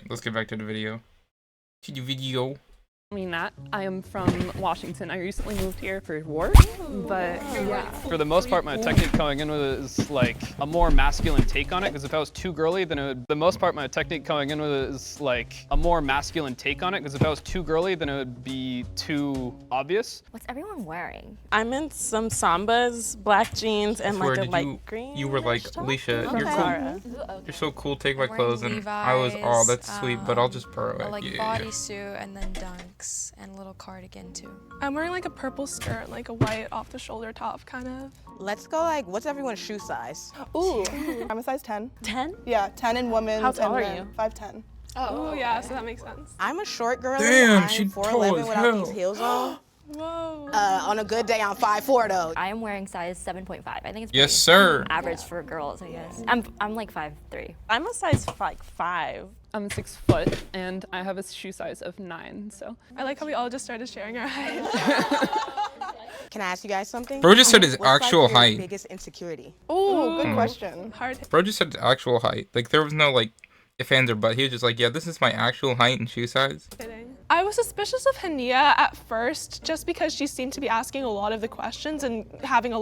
let's get back to the video. To the video. I mean, Nat, I am from Washington. I recently moved here for work, but yeah. For the most part, my technique coming in with it is like a more masculine take on it, because if I was too girly, then it would, the most part, my technique coming in with it is like a more masculine take on it, because if I was too girly, then it would be too obvious. What's everyone wearing? I'm in some Sambas, black jeans, and like a light green. You were like, Alicia, Okay. you're cool. You're so cool. Take my clothes, and I was, oh, that's sweet, but I'll just borrow it. Like Yeah. bodysuit and then dunks and a little cardigan too. I'm wearing like a purple skirt, like a white off-the-shoulder top, kind of. Let's go like, what's everyone's shoe size? Ooh, I'm a size 10. 10? Yeah, 10 in women's. How tall and are you? 5'10". Oh, yeah, so that makes sense. I'm a short girl. Damn, I'm she 4'11" tall as without hell. these heels on. Whoa. On a good day, I'm 5'4" though. I am wearing size 7.5. I think it's Yes, pretty sir. average for girls, I guess. I'm like 5'3". I'm a size like 5. I'm 6 foot and I have a shoe size of 9, so. I like how we all just started sharing our height. Can I ask you guys something? Bro just said his What's, like, actual your height. biggest insecurity? Ooh, good question. Hard. Bro just said his actual height. Like, there was no, like, if, ands, or but. He was just like, yeah, this is my actual height and shoe size. Kidding. I was suspicious of Hania at first, just because she seemed to be asking a lot of the questions and having a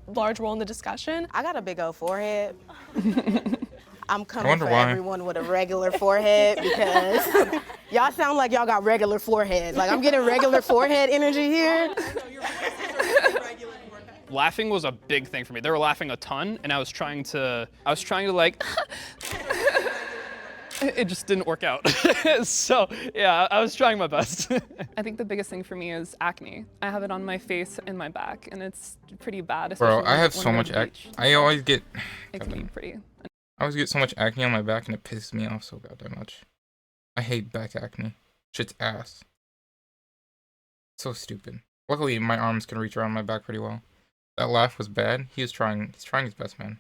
large role in the discussion. I got a big old forehead. I'm coming wonder for why. everyone with a regular forehead because y'all sound like y'all got regular forehead. Like, I'm getting regular forehead energy here. Laughing was a big thing for me. They were laughing a ton, and I was trying to like, it just didn't work out. So yeah, I was trying my best. I think the biggest thing for me is acne. I have it on my face and my back, and it's pretty bad. Bro, especially I have when so we're much on the acne. beach. I always get, It can be pretty. I always get so much acne on my back, and it pisses me off so goddamn much. I hate back acne. Shit's ass. So stupid. Luckily, my arms can reach around my back pretty well. That laugh was bad. He's trying his best, man.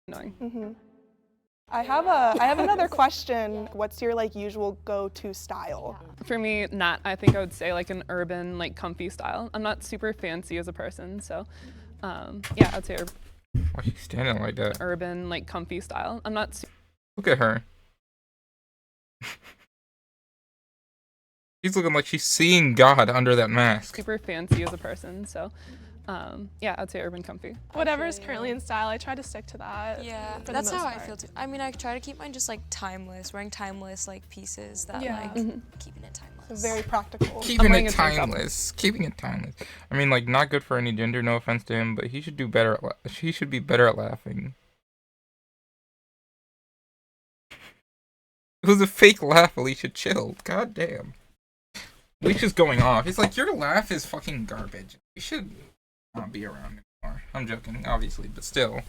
Annoying. I have another question. What's your like usual go-to style? For me, Nat, I think I would say like an urban, like comfy style. I'm not super fancy as a person, so yeah, I'd say Why are you standing like that? urban, like comfy style. I'm not Look at her. She's looking like she's seeing God under that mask. super fancy as a person, so yeah, I'd say urban comfy. Whatever is currently in style, I try to stick to that. Yeah, for the that's most how I part. feel too. I mean, I try to keep mine just like timeless, wearing timeless like pieces that Yeah. like keeping it timeless. Very practical. Keeping wearing it a tank top. timeless. Keeping it timeless. I mean, like, not good for any gender, no offense to him, but he should do better he should be better at laughing. It was a fake laugh, Alicia. Chill. God damn. Alicia's going off. He's like, your laugh is fucking garbage. You should not be around anymore. I'm joking, obviously, but still.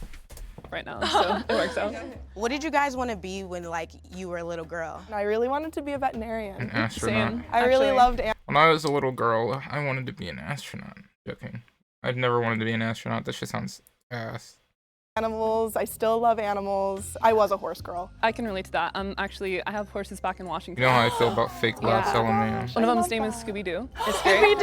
Right now, so it works out. What did you guys want to be when like you were a little girl? I really wanted to be a veterinarian. An astronaut. Same. I really Actually, loved When I was a little girl, I wanted to be an astronaut. Joking. I'd never wanted to be an astronaut. That shit sounds ass. animals. I still love animals. I was a horse girl. I can relate to that. Actually, I have horses back in Washington. You know how I feel about fake laughs, Yeah. LMAO. One of them's name is Scooby-Doo. It's great.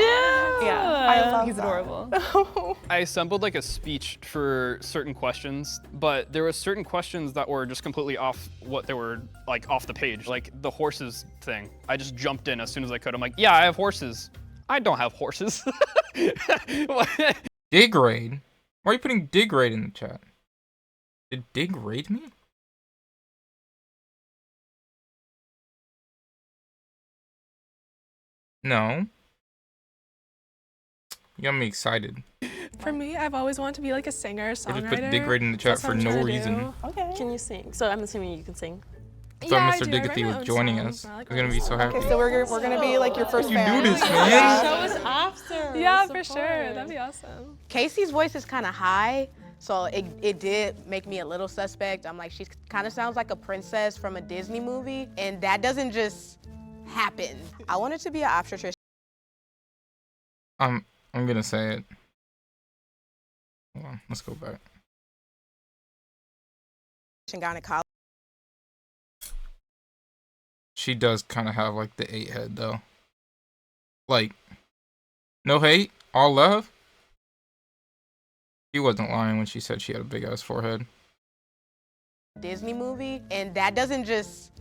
Yeah, I love he's that. adorable. I assembled like a speech for certain questions, but there were certain questions that were just completely off what they were like off the page. Like the horses thing. I just jumped in as soon as I could. I'm like, yeah, I have horses. I don't have horses. Dig raid? Why are you putting dig raid in the chat? Did dig raid me? No. You got me excited. For me, I've always wanted to be like a singer, I songwriter. just put dig raid in the chat That's what for I'm no trying to reason. do. Okay. Can you sing? So I'm assuming you can sing. So Yeah, I Mr. do. I write Diggity my was own joining songs. us. I like We're gonna my be own so songs. happy. Okay, so we're gonna be like your first You fan. do this, man. Yeah. Show us after. Yeah, for sure. That'd be awesome. Casey's voice is kind of high, so it did make me a little suspect. I'm like, she kind of sounds like a princess from a Disney movie, and that doesn't just happen. I wanted to be an obstetrician. I'm gonna say it. Hold on, let's go back. Gynecologist. She does kind of have like the 8 head though. Like, no hate, all love. She wasn't lying when she said she had a big ass forehead. Disney movie, and that doesn't just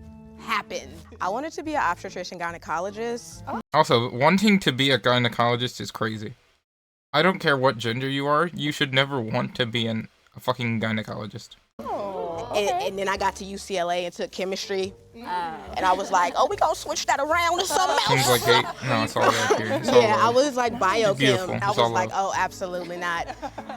happen. I wanted to be an obstetrician gynecologist. Also, wanting to be a gynecologist is crazy. I don't care what gender you are, you should never want to be a fucking gynecologist. And then I got to UCLA and took chemistry. And I was like, oh, we gonna switch that around to something else. Seems like hate. No, it's all right here. It's all Yeah, I love. was like biochem. beautiful. I It's was all like, love. oh, absolutely not.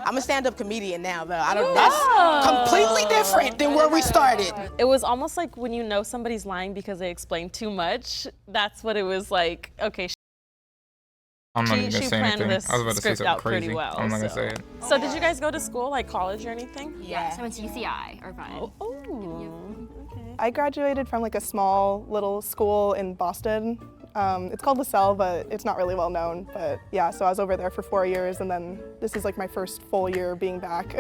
I'm a stand-up comedian now, though. I don't. That's completely different than where we started. It was almost like when you know somebody's lying because they explain too much. That's what it was like. Okay, I'm not she even gonna say planned anything. this I was about to say script something out pretty crazy. well, I'm not gonna so. say it. So did you guys go to school, like college or anything? Yeah, so I went to UCI, Irvine. I graduated from like a small little school in Boston. It's called LaSalle, but it's not really well known. But yeah, so I was over there for 4 years, and then this is like my first full year being back.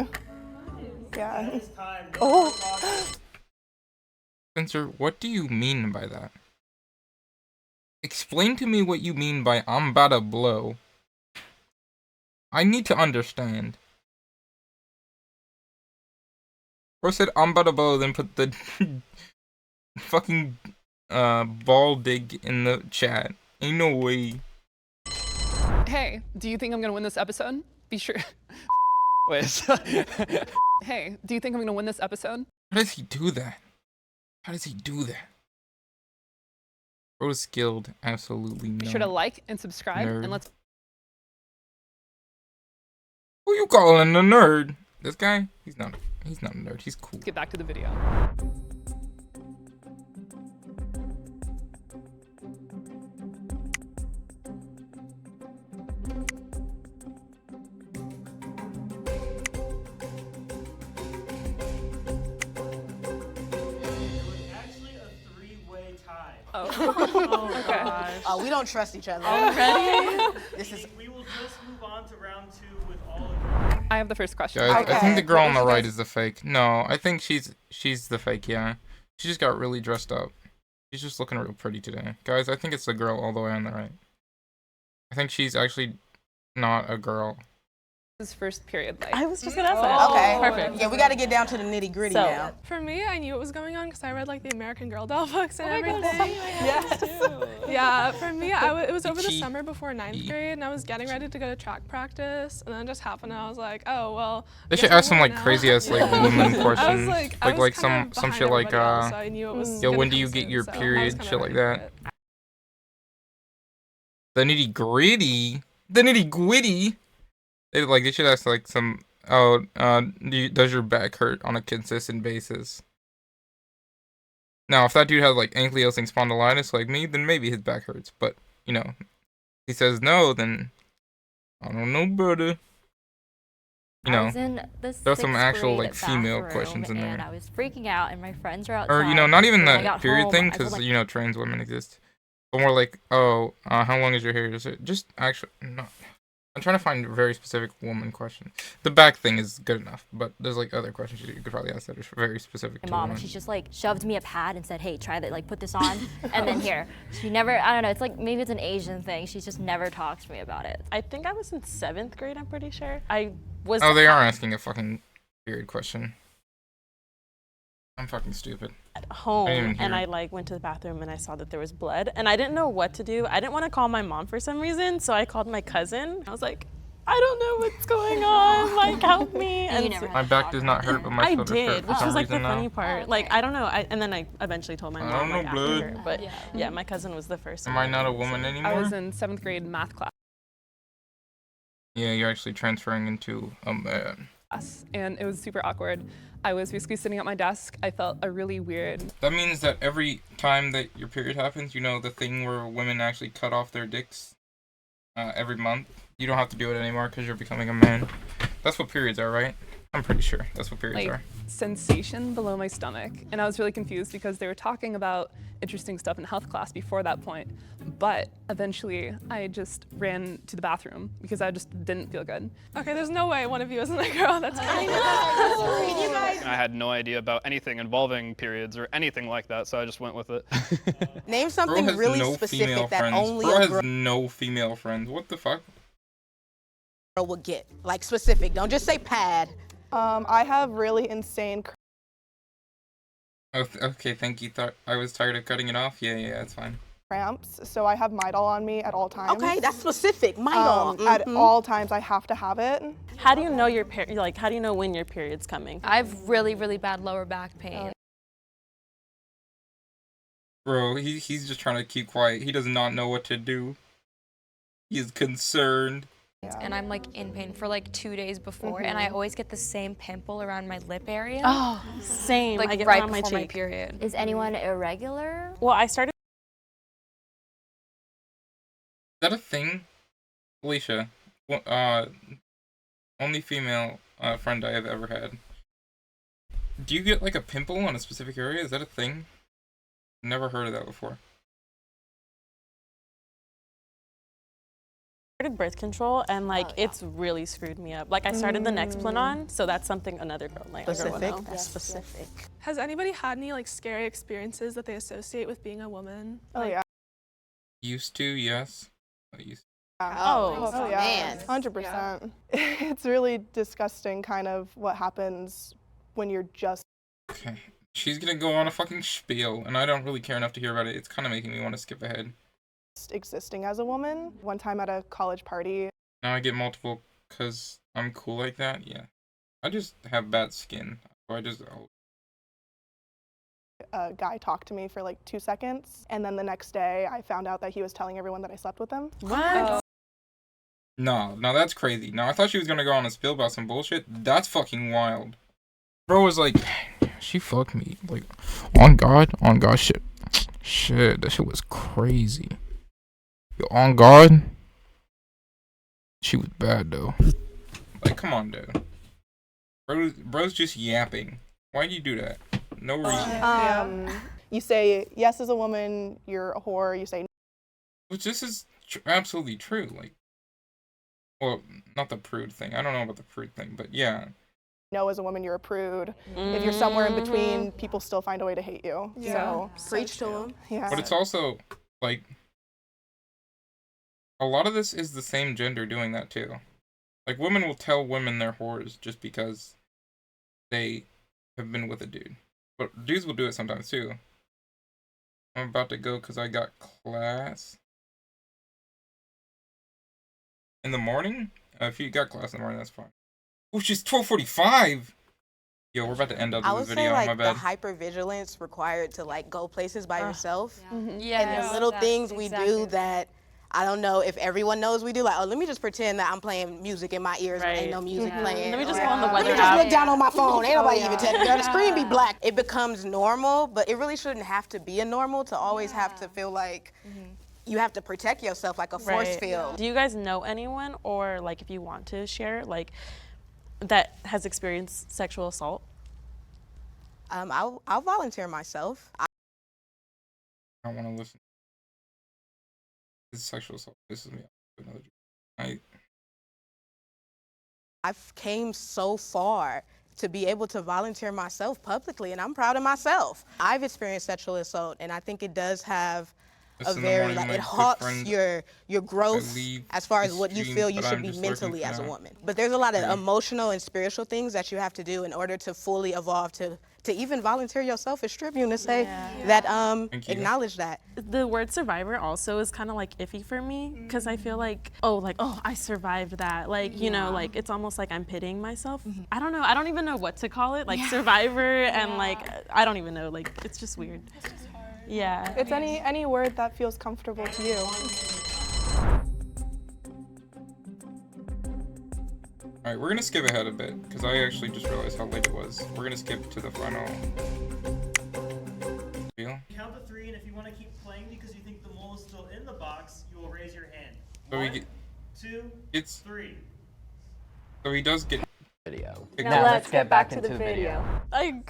Yeah. Oh. Spencer, what do you mean by that? Explain to me what you mean by I'm about to blow. I need to understand. Bro said I'm about to blow, then put the fucking ball dig in the chat. Ain't no way. Hey, do you think I'm gonna win this episode? Be sure. Wait. Hey, do you think I'm gonna win this episode? How does he do that? How does he do that? Bro is skilled, absolutely Be not. sure to like and subscribe, Nerd. and let's Who you calling a nerd? This guy? He's not a nerd, he's cool. get back to the video. Actually, a three-way tie. Oh, okay. Oh, we don't trust each other. This is. We will just move on to round 2 with all of you. I have the first question. Guys, I Okay. think the girl What on the was you right guys- is the fake. No, I think she's the fake, yeah. She just got really dressed up. She's just looking real pretty today. Guys, I think it's the girl all the way on the right. I think she's actually not a girl. His first period life. I was just gonna ask that. Okay. Perfect. Yeah, we got to get down to the nitty gritty So- now. For me, I knew what was going on because I read like the American Girl doll books and everything. Yes. Yeah, for me, it was over the Itchy. summer before 9th grade, and I was getting ready to go to track practice, and then it just happened, and I was like, oh, well. They guess should I'm ask some going like now. crazy ass like woman questions. I was like kind some of shit like behind everybody else, so I knew it was yo, gonna when do come you get soon, your so I was period? kinda Shit like ready for that. it. The nitty gritty. The nitty gritty. They should ask like some does your back hurt on a consistent basis? Now, if that dude has like ankylosing spondylitis like me, then maybe his back hurts. But you know, if he says no, then I don't know, brother. You I know, was in the there's some 6th actual, grade like, female bathroom, questions in and there. I was freaking out, and my friends were outside. or you know, not even and when I the got period home, thing, I told, because like, you know, trans women exist. But more like, how long is your hair? Is it just actually no? I'm trying to find very specific woman questions. The back thing is good enough, but there's like other questions you could probably ask that are very specific my to mom, women. and she just like shoved me a pad and said, "Hey, try that. Like, put this on, and then here." She never. I don't know. It's like maybe it's an Asian thing. She's just never talked to me about it. I think I was in 7th grade, I'm pretty sure. I was Oh, they are asking a fucking period question. I'm fucking stupid. at I didn't home even hear and it. I like went to the bathroom and I saw that there was blood and I didn't know what to do. I didn't want to call my mom for some reason, so I called my cousin. I was like, I don't know what's going on. Like, help me. And you And never so- My back does not hurt, but my I shoulders hurt did, for which some was like the reason now. funny part. Like, I don't know. And then I eventually told my I mom don't like, know, after blood. her. But yeah, my cousin was the first Am one. I not a so- woman I anymore? was in 7th grade math class, Yeah, you're actually transferring into a man. and it was super awkward. I was basically sitting at my desk. I felt a really weird. That means that every time that your period happens, you know, the thing where women actually cut off their dicks every month, you don't have to do it anymore because you're becoming a man. That's what periods are, right? I'm pretty sure that's what periods like are. sensation below my stomach, and I was really confused because they were talking about interesting stuff in health class before that point, but eventually I just ran to the bathroom because I just didn't feel good. Okay, there's no way one of you isn't a girl. That's crazy. I had no idea about anything involving periods or anything like that, so I just went with it. Name Bro something has really no specific female that friends. only Bro a has girl no female friends. What the fuck? would get. Like specific. Don't just say pad. I have really insane Oh, okay, thank you. Thought I was tired of cutting it off? Yeah, that's fine. Cramps, so I have Midol on me at all times. Okay, that's specific. Midol. At all times, I have to have it. How do you know how do you know when your period's coming? I have really, really bad lower back pain. Bro, he's just trying to keep quiet. He does not know what to do. He is concerned. And I'm like in pain for like 2 days before, and I always get the same pimple around my lip area. Oh, same. Like I get right one on my before my cheek. period. Is anyone irregular? Well, I started. Is that a thing? Felicia, only female friend I have ever had. Do you get like a pimple on a specific area? Is that a thing? Never heard of that before. Started birth control, and like it's really screwed me up. Like I started the Nexplanon, so that's something another girl like Specific. will know. That's specific. Has anybody had any like scary experiences that they associate with being a woman? Oh Like, yeah. Used to, yes. I used Oh yeah. man. 100%. It's really disgusting kind of what happens when you're just Okay. She's gonna go on a fucking spiel, and I don't really care enough to hear about it. It's kind of making me want to skip ahead. existing as a woman. One time at a college party, Now I get multiple because I'm cool like that? Yeah. I just have bad skin. So a guy talked to me for like 2 seconds, and then the next day I found out that he was telling everyone that I slept with him. What? No, that's crazy. No, I thought she was gonna go on a spill about some bullshit. That's fucking wild. Bro was like, she fucked me. Like, on God, shit. Shit, that shit was crazy. Yo, on God, she was bad though. Like, come on, dude. Bro's just yapping. Why'd you do that? No reason. You say yes as a woman, you're a whore. You say Which this is absolutely true. Like, well, not the prude thing. I don't know about the prude thing, but yeah. no as a woman, you're a prude. If you're somewhere in between, people still find a way to hate you. Yeah. So Preach to him. yeah. But it's also, like, a lot of this is the same gender doing that too. Like, women will tell women they're whores just because they have been with a dude. But dudes will do it sometimes too. I'm about to go because I got class in the morning. If you got class in the morning, that's fine. Oh, she's 12:45. Yo, we're about to end up I this would video. say like My the bad. hypervigilance required to like go places by yourself. Yeah. And the little things we do that I don't know if everyone knows we do. Like, oh, let me just pretend that I'm playing music in my ears when ain't no music playing. Let me just Or, go on the let weather me just app. look down on my phone. Ain't nobody even telling me. The screen be black. It becomes normal, but it really shouldn't have to be a normal to always have to feel like you have to protect yourself like a force field. Do you guys know anyone, or like if you want to share, like that has experienced sexual assault? I'll volunteer myself. I don't want to listen. This sexual assault pisses me off. I've came so far to be able to volunteer myself publicly, and I'm proud of myself. I've experienced sexual assault, and I think it does have a very, like, it halts your growth as far as what you feel you should be mentally as a woman. But there's a lot of emotional and spiritual things that you have to do in order to fully evolve to even volunteer yourself as Tribune to say that, acknowledge that. The word survivor also is kind of like iffy for me, because I feel like, oh, I survived that. Like, you know, like it's almost like I'm pitying myself. I don't know. I don't even know what to call it. Like survivor and like, I don't even know. Like, it's just weird. Yeah. It's any word that feels comfortable to you. Alright, we're gonna skip ahead a bit, because I actually just realized how late it was. We're gonna skip to the final deal. Count to 3, and if you want to keep playing because you think the mole is still in the box, you will raise your hand. So we 1, get 2, it's 3. so he does get Video. Now let's get back into the video. The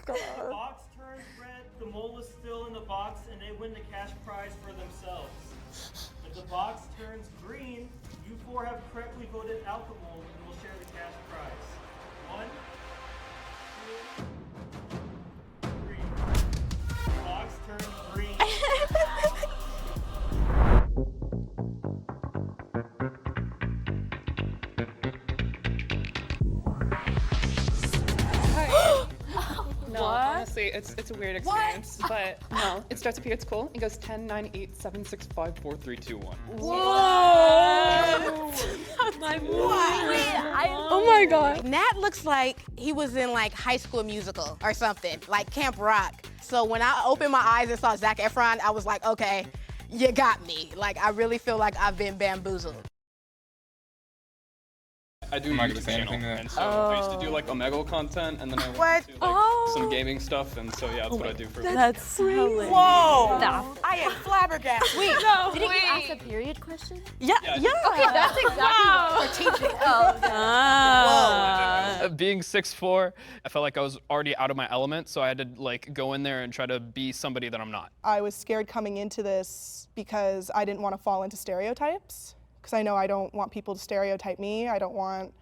box turns red, the mole is still in the box, and they win the cash prize for themselves. If the box turns green, you 4 have correctly voted out the mole and will share the cash prize. 1, 2, 3. The box turns green. No, honestly, it's a weird experience, but no, it starts up here. It's cool. It goes 10, 9, 8, 7, 6, 5, 4, 3, 2, 1. Whoa! Oh my god. Nat looks like he was in like High School Musical or something, like Camp Rock. So when I opened my eyes and saw Zac Efron, I was like, okay, you got me. Like, I really feel like I've been bamboozled. I do a I'm not gonna YouTube say channel, anything to that. and so I used to do like Omegle content, and then I went to like some gaming stuff, and so yeah, that's what I do for. That's hilarious. Whoa! Stop. I am flabbergasted. Wait, Didn't you ask a period question? Yeah. Okay, that's exactly what strategic. Oh, okay. Being 6'4", I felt like I was already out of my element, so I had to like go in there and try to be somebody that I'm not. I was scared coming into this because I didn't want to fall into stereotypes. Because I know I don't want people to stereotype me. I don't want